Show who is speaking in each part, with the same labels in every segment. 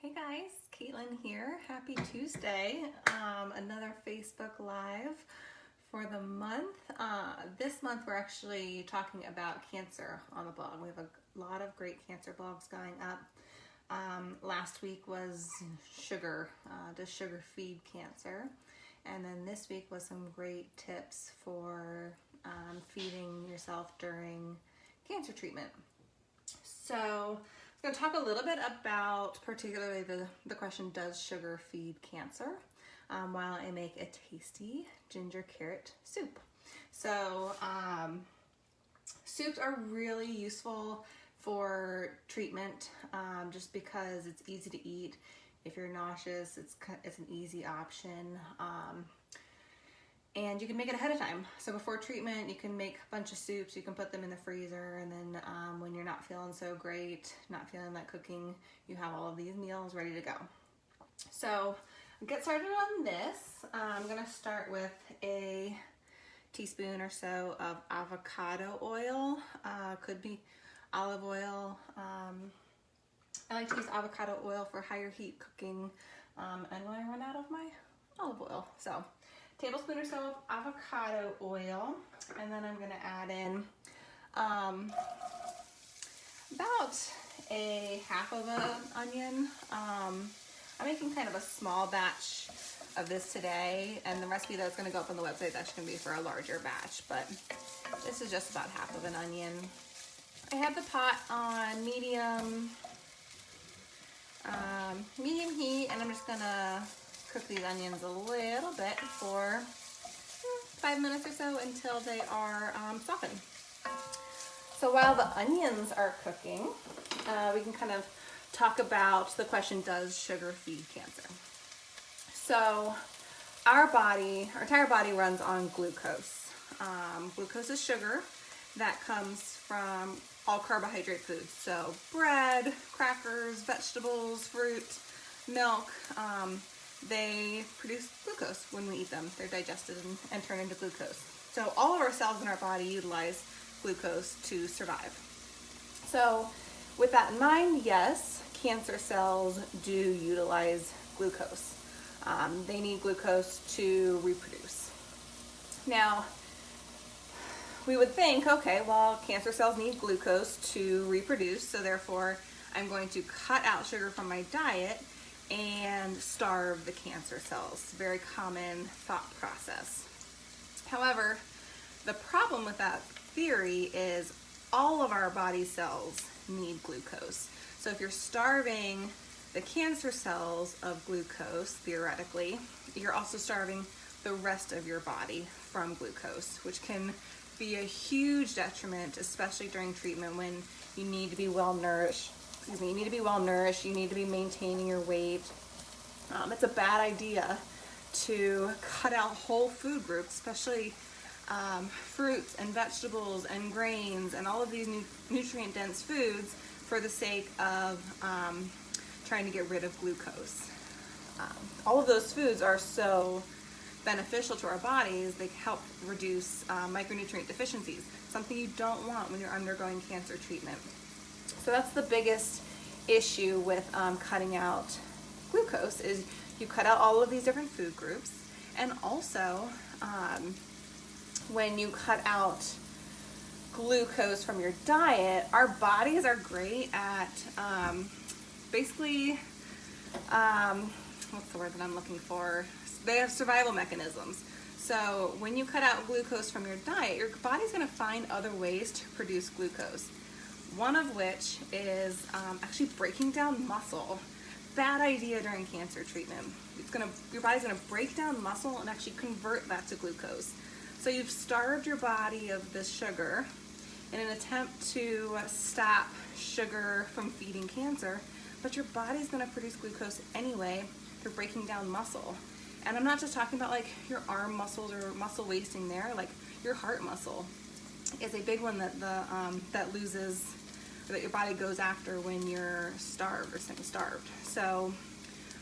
Speaker 1: Hey guys, Kaitlin here. Happy Tuesday. Another Facebook Live for the month. This month we're actually talking about cancer on the blog. We have a lot of great cancer blogs going up. Last week was sugar. Does sugar feed cancer? And then this week was some great tips for feeding yourself during cancer treatment. So I'm going to talk a little bit about particularly the question, does sugar feed cancer? While I make a tasty ginger carrot soup. So soups are really useful for treatment just because it's easy to eat. If you're nauseous, it's an easy option. And you can make it ahead of time. So before treatment, you can make a bunch of soups. You can put them in the freezer, and then when you're not feeling so great, not feeling like cooking, you have all of these meals ready to go. So get started on this. I'm gonna start with a teaspoon or so of avocado oil. Could be olive oil. I like to use avocado oil for higher heat cooking, and when I run out of my olive oil. So tablespoon or so of avocado oil, and then I'm going to add in about a half of an onion. I'm making kind of a small batch of this today, and the recipe that's going to go up on the website, that's going to be for a larger batch, but this is just about half of an onion. I have the pot on medium heat, and I'm just going to cook these onions a little bit for 5 minutes or so until they are softened. So while the onions are cooking, we can kind of talk about the question, does sugar feed cancer? So our entire body runs on glucose. Glucose is sugar that comes from all carbohydrate foods. So bread, crackers, vegetables, fruit, milk, they produce glucose when we eat them. They're digested and turn into glucose. So all of our cells in our body utilize glucose to survive. So with that in mind, yes, cancer cells do utilize glucose. They need glucose to reproduce. Now, we would think, okay, well, cancer cells need glucose to reproduce, so therefore I'm going to cut out sugar from my diet and starve the cancer cells. Very common thought process. However, the problem with that theory is all of our body cells need glucose. So if you're starving the cancer cells of glucose, theoretically, you're also starving the rest of your body from glucose, which can be a huge detriment, especially during treatment when you need to be well nourished. You need to be maintaining your weight. It's a bad idea to cut out whole food groups, especially fruits and vegetables and grains and all of these nutrient-dense foods for the sake of trying to get rid of glucose. All of those foods are so beneficial to our bodies. They help reduce micronutrient deficiencies, something you don't want when you're undergoing cancer treatment. So that's the biggest issue with cutting out glucose, is you cut out all of these different food groups. And also when you cut out glucose from your diet, our bodies are great at basically what's the word that I'm looking for? They have survival mechanisms. So when you cut out glucose from your diet, your body's going to find other ways to produce glucose. One of which is actually breaking down muscle. Bad idea during cancer treatment. Your body's gonna break down muscle and actually convert that to glucose. So you've starved your body of this sugar in an attempt to stop sugar from feeding cancer, but your body's gonna produce glucose anyway through breaking down muscle. And I'm not just talking about like your arm muscles or muscle wasting there, like your heart muscle is a big one that that your body goes after when you're starved or semi-starved. So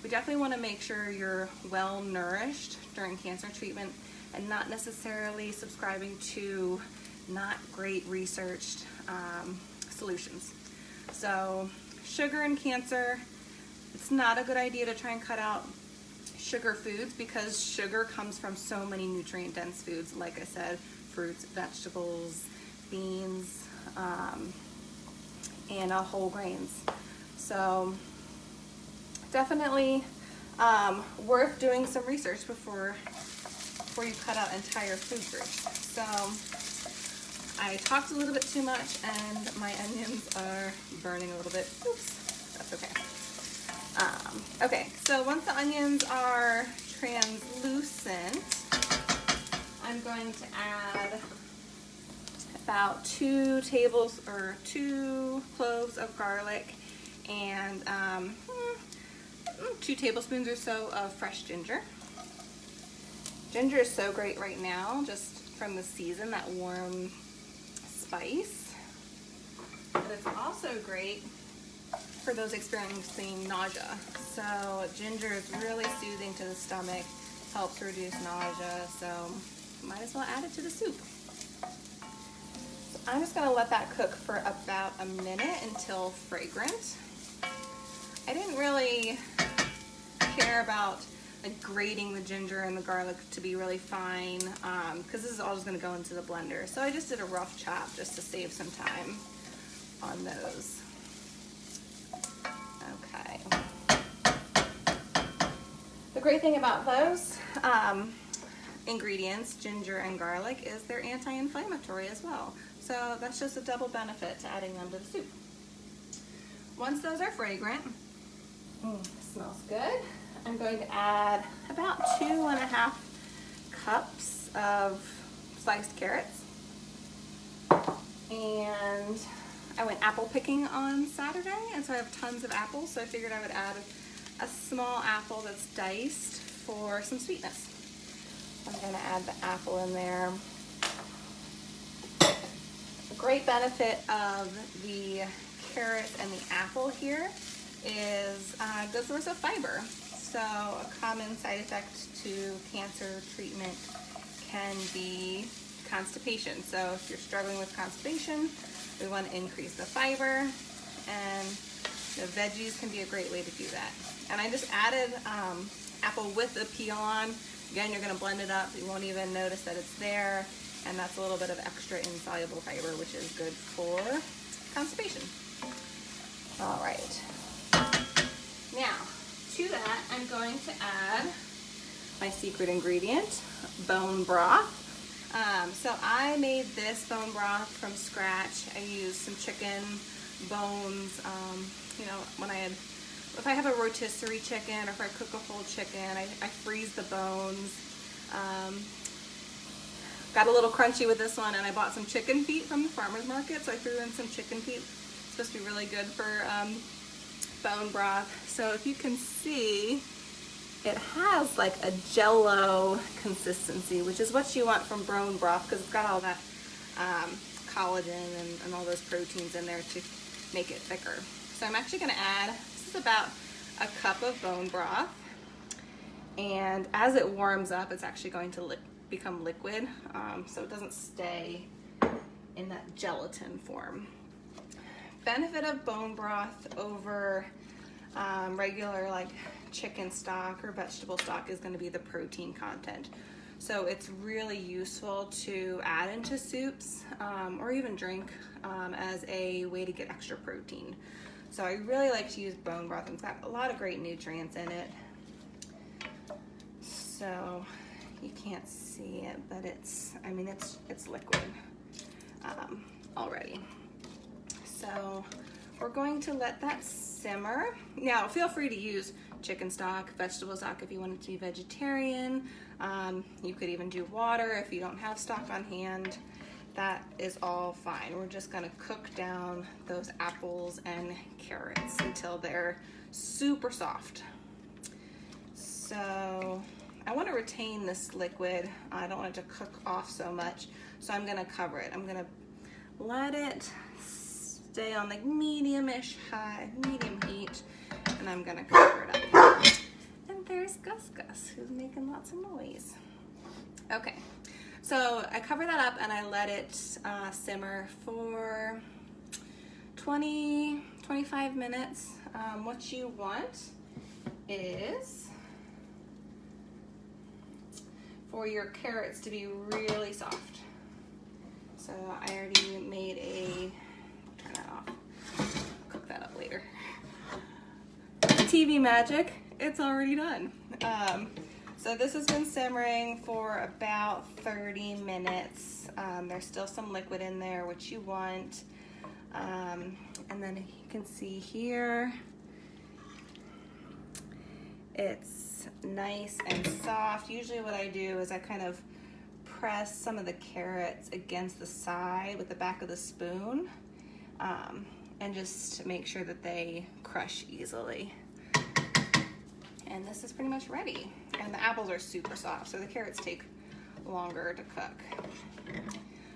Speaker 1: we definitely want to make sure you're well nourished during cancer treatment and not necessarily subscribing to not great researched solutions. So sugar and cancer, It's not a good idea to try and cut out sugar foods because sugar comes from so many nutrient dense foods, like I said, fruits, vegetables, beans, and whole grains. So definitely worth doing some research before you cut out entire food groups. So I talked a little bit too much and my onions are burning a little bit. Oops, that's okay. Okay, so once the onions are translucent, I'm going to add about 2 cloves of garlic and 2 tablespoons or so of fresh ginger. Ginger is so great right now, just from the season, that warm spice. But it's also great for those experiencing nausea. So ginger is really soothing to the stomach, helps reduce nausea, so might as well add it to the soup. So I'm just gonna let that cook for about a minute until fragrant. I didn't really care about like grating the ginger and the garlic to be really fine because this is all just going to go into the blender. So I just did a rough chop just to save some time on those. Okay. The great thing about those ingredients, ginger and garlic, is they're anti-inflammatory as well. So that's just a double benefit to adding them to the soup. Once those are fragrant, smells good, I'm going to add about 2.5 cups of sliced carrots. And I went apple picking on Saturday, and so I have tons of apples, so I figured I would add a small apple that's diced for some sweetness. I'm going to add the apple in there. The great benefit of the carrot and the apple here is a good source of fiber. So a common side effect to cancer treatment can be constipation. So if you're struggling with constipation, we want to increase the fiber, and the veggies can be a great way to do that. And I just added apple with the peel on. Again, you're going to blend it up. You won't even notice that it's there, and that's a little bit of extra insoluble fiber, which is good for constipation. All right. Now, to that, I'm going to add my secret ingredient, bone broth. So I made this bone broth from scratch. I used some chicken bones. You know, if I have a rotisserie chicken or if I cook a whole chicken, I freeze the bones. Got a little crunchy with this one, and I bought some chicken feet from the farmer's market, so I threw in some chicken feet. It's supposed to be really good for bone broth. So if you can see, it has like a jello consistency, which is what you want from bone broth because it's got all that collagen and all those proteins in there to make it thicker. So I'm actually going to add, this is about a cup of bone broth, and as it warms up, it's actually going to become liquid, so it doesn't stay in that gelatin form. Benefit of bone broth over regular like chicken stock or vegetable stock is going to be the protein content. So it's really useful to add into soups or even drink as a way to get extra protein. So I really like to use bone broth. It's got a lot of great nutrients in it. So you can't see it, but it's liquid already. So we're going to let that simmer. Now feel free to use chicken stock, vegetable stock if you want it to be vegetarian. You could even do water if you don't have stock on hand. That is all fine. We're just gonna cook down those apples and carrots until they're super soft. So I want to retain this liquid. I don't want it to cook off so much, so I'm gonna cover it. I'm gonna let it stay on like medium heat, and I'm gonna cover it up. And there's Gus who's making lots of noise. Okay, so I cover that up and I let it simmer for 20-25 minutes. What you want is for your carrots to be really soft. So I already made turn that off, cook that up later. TV magic, it's already done. So this has been simmering for about 30 minutes. There's still some liquid in there, which you want. And then you can see here, it's nice and soft. Usually what I do is I kind of press some of the carrots against the side with the back of the spoon, and just make sure that they crush easily. And this is pretty much ready. And the apples are super soft, so the carrots take longer to cook.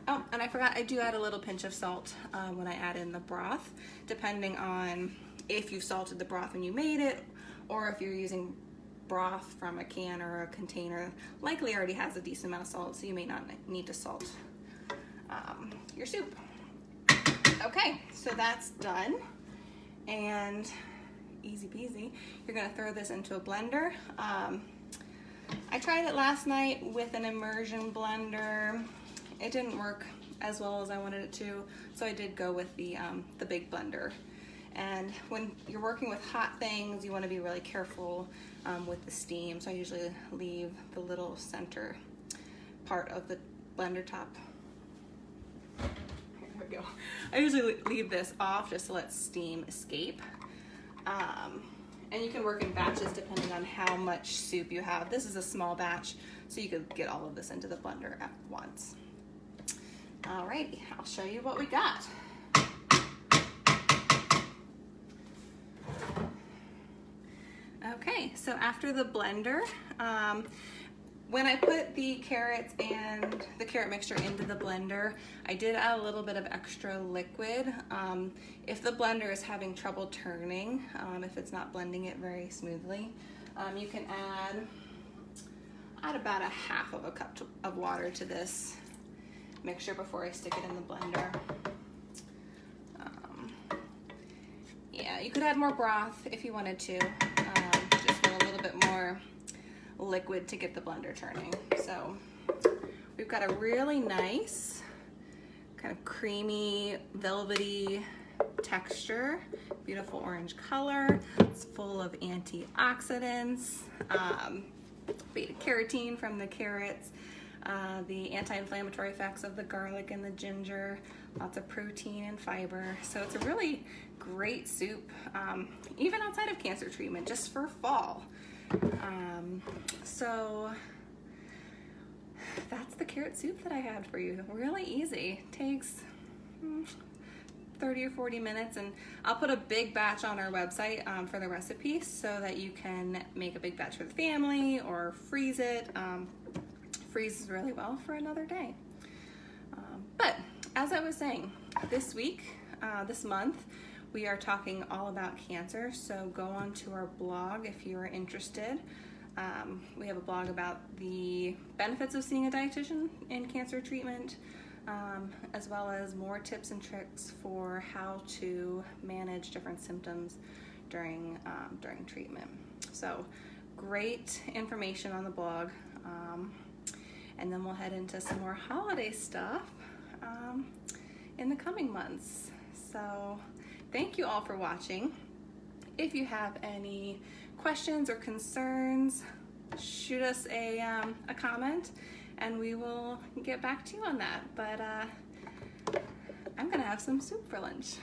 Speaker 1: Oh, and I forgot, I do add a little pinch of salt when I add in the broth, depending on if you've salted the broth when you made it, or if you're using broth from a can or a container. Likely already has a decent amount of salt, so you may not need to salt your soup. Okay, so that's done, and easy peasy. You're gonna throw this into a blender. I tried it last night with an immersion blender. It didn't work as well as I wanted it to, so I did go with the big blender. And when you're working with hot things, you want to be really careful with the steam. So I usually leave the little center part of the blender top. Here we go. I usually leave this off just to let steam escape. And you can work in batches depending on how much soup you have. This is a small batch, so you could get all of this into the blender at once. Alrighty, I'll show you what we got. Okay, so after the blender, when I put the carrots and the carrot mixture into the blender, I did add a little bit of extra liquid. If the blender is having trouble turning, if it's not blending it very smoothly, you can add about 1/2 cup of water to this mixture before I stick it in the blender. Yeah, you could add more broth if you wanted to, just want a little bit more liquid to get the blender turning. So we've got a really nice kind of creamy, velvety texture, beautiful orange color. It's full of antioxidants, beta carotene from the carrots, the anti-inflammatory effects of the garlic and the ginger, lots of protein and fiber. So it's a really great soup, even outside of cancer treatment, just for fall. So that's the carrot soup that I had for you. Really easy. Takes 30 or 40 minutes, and I'll put a big batch on our website for the recipe so that you can make a big batch for the family or freeze it. Freezes really well for another day. But as I was saying, this week, this month, we are talking all about cancer, so go on to our blog if you are interested. We have a blog about the benefits of seeing a dietitian in cancer treatment, as well as more tips and tricks for how to manage different symptoms during treatment. So great information on the blog. And then we'll head into some more holiday stuff in the coming months. So thank you all for watching. If you have any questions or concerns, shoot us a comment and we will get back to you on that. But I'm gonna have some soup for lunch.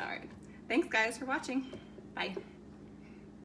Speaker 1: All right, thanks guys for watching. Bye.